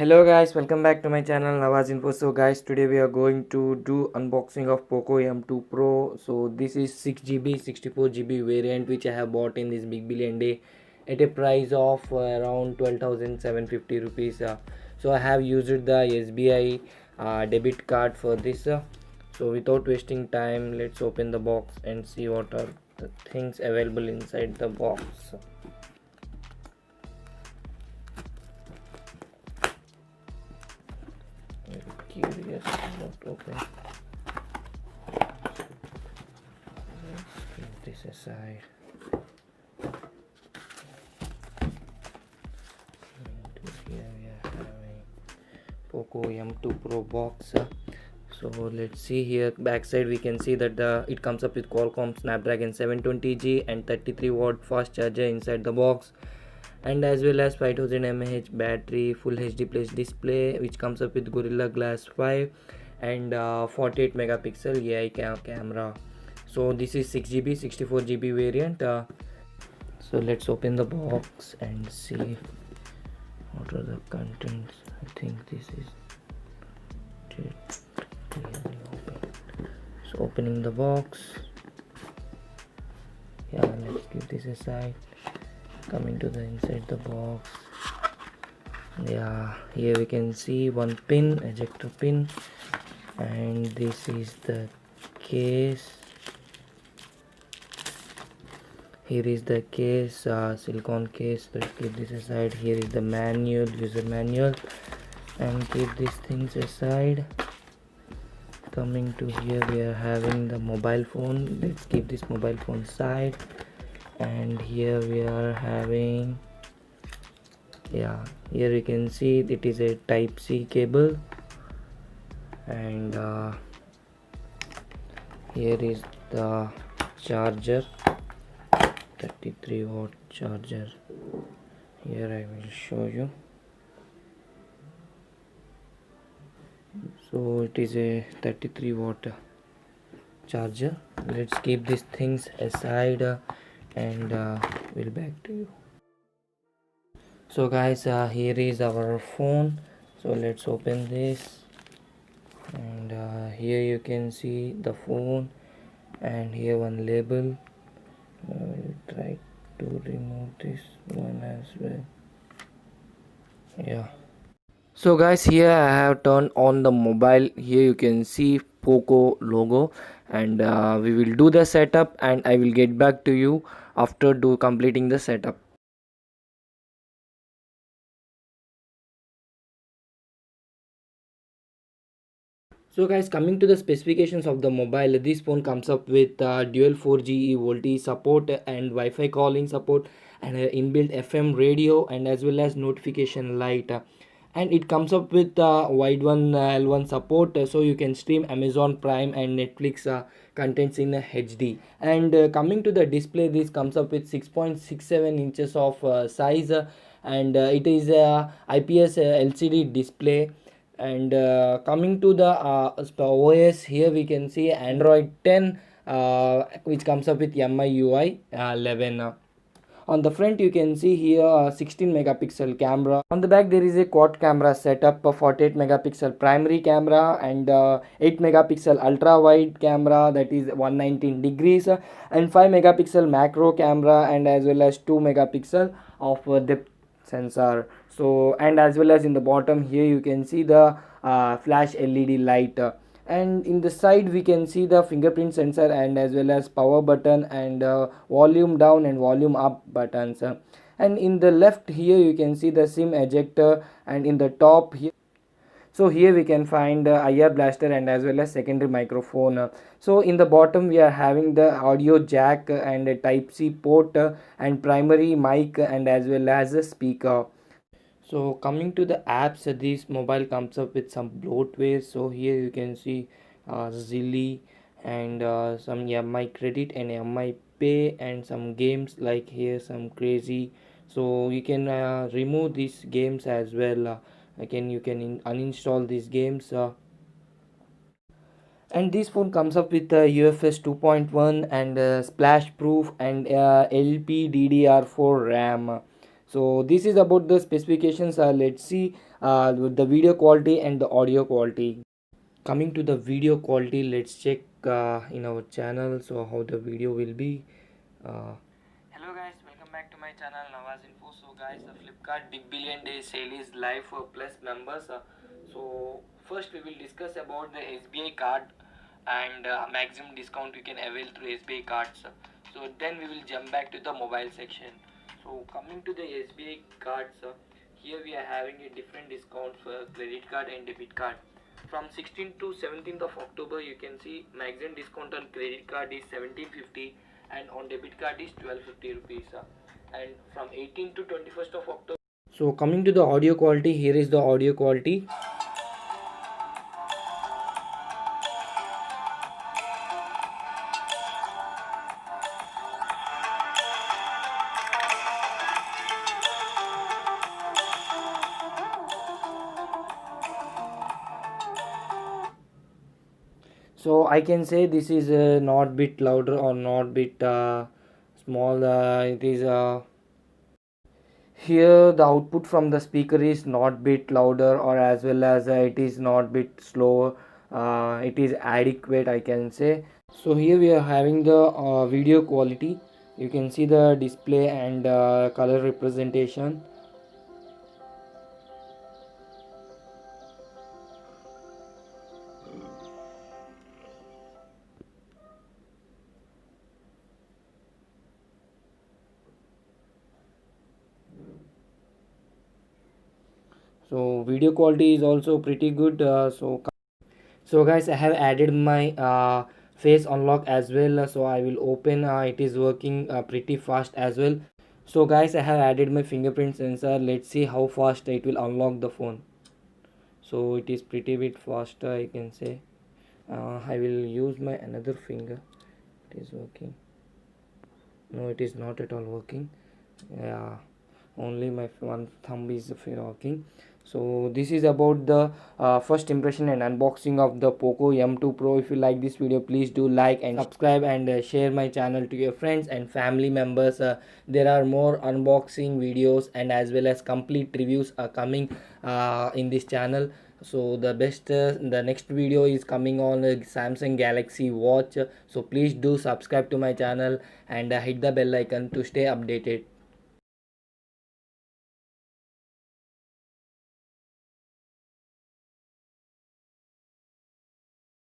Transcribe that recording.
Hello guys, welcome back to my channel Nawaz Info. So guys, today we are going to do unboxing of Poco M2 Pro. So this is 6GB 64GB variant which I have bought in this Big Billion Day at a price of around 12,750 rupees. So I have used the SBI debit card for this. So without wasting time, let's open the box and see what are the things available inside the box. Curious what open. Let's keep this aside. And here we are having Poco M2 Pro box. So let's see here. Backside we can see that it comes up with Qualcomm Snapdragon 720G and 33-watt fast charger inside the box, and as well as 5000 mAh battery, full HD plus display which comes up with Gorilla Glass 5 and 48 megapixel AI camera. So this is 6GB 64GB variant. So let's open the box and see what are the contents. I think this is clearly open. So opening the box, yeah, let's keep this aside. Coming to the inside the box, yeah, here we can see one pin, ejector pin, and this is the case. Here is the case, silicone case. Let's keep this aside. Here is the manual, user manual, and keep these things aside. Coming to here, we are having the mobile phone. Let's keep this mobile phone side. And here we are having, yeah, here you can see it is a type C cable, and here is the charger, 33-watt charger. Here I will show you. So it is a 33-watt charger. Let's keep these things aside and we'll back to you. So guys, here is our phone. So let's open this, and here you can see the phone, and here one label. I will try to remove this one as well. Yeah. So guys, here I have turned on the mobile. Here you can see Poco logo, and we will do the setup, and I will get back to you after completing the setup. So guys, coming to the specifications of the mobile, this phone comes up with dual 4G VoLTE support and Wi-Fi calling support, and inbuilt FM radio, and as well as notification light. And it comes up with wide one L1 support, so you can stream Amazon Prime and Netflix contents in HD. And coming to the display, this comes up with 6.67 inches of size, and it is a IPS LCD display. And coming to the OS, here we can see Android 10, which comes up with MIUI 11. On the front you can see here 16 megapixel camera. On the back there is a quad camera setup, 48 megapixel primary camera and 8 megapixel ultra wide camera, that is 119 degrees, and 5 megapixel macro camera, and as well as 2 megapixel of depth sensor. So, and as well as in the bottom here you can see the flash LED light, and in the side we can see the fingerprint sensor, and as well as power button and volume down and volume up buttons, and in the left here you can see the SIM ejector, and in the top here, so here we can find IR blaster and as well as secondary microphone. So in the bottom we are having the audio jack and a type C port, and primary mic, and as well as a speaker. So coming to the apps, this mobile comes up with some bloatware. So here you can see Zilly, and some MI credit and MI pay, and some games like here some crazy. So you can remove these games as well. Again, you can uninstall these games. And this phone comes up with UFS 2.1 and splash proof and LPDDR4 RAM. So this is about the specifications. Let's see the video quality and the audio quality. Coming to the video quality, let's check in our channel so how the video will be. uh, Hello guys, welcome back to my channel Nawaz Info. So guys, the Flipkart Big Billion Day sale is live for Plus members. So first we will discuss about the SBI card and maximum discount you can avail through SBI cards. So then we will jump back to the mobile section. So coming to the SBI cards, here we are having a different discount for credit card and debit card. From 16th to 17th of October, you can see maximum discount on credit card is 1750 and on debit card is 1250 rupees. And from 18th to 21st of October. So coming to the audio quality, here is the audio quality. So I can say this is not bit louder or not bit small. It is here the output from the speaker is not bit louder or as well as it is not bit slow. It is adequate, I can say. So here we are having the video quality. You can see the display and color representation. So video quality is also pretty good. So guys, I have added my face unlock as well. So I will open. It is working pretty fast as well. So guys, I have added my fingerprint sensor. Let's see how fast it will unlock the phone. So it is pretty bit faster, I can say. I will use my another finger. It is working. No, it is not at all working. Yeah, only my one thumb is working. So this is about the first impression and unboxing of the Poco M2 Pro. If you like this video, please do like and subscribe and share my channel to your friends and family members. There are more unboxing videos and as well as complete reviews are coming in this channel. So the next video is coming on Samsung Galaxy Watch. So please do subscribe to my channel and hit the bell icon to stay updated.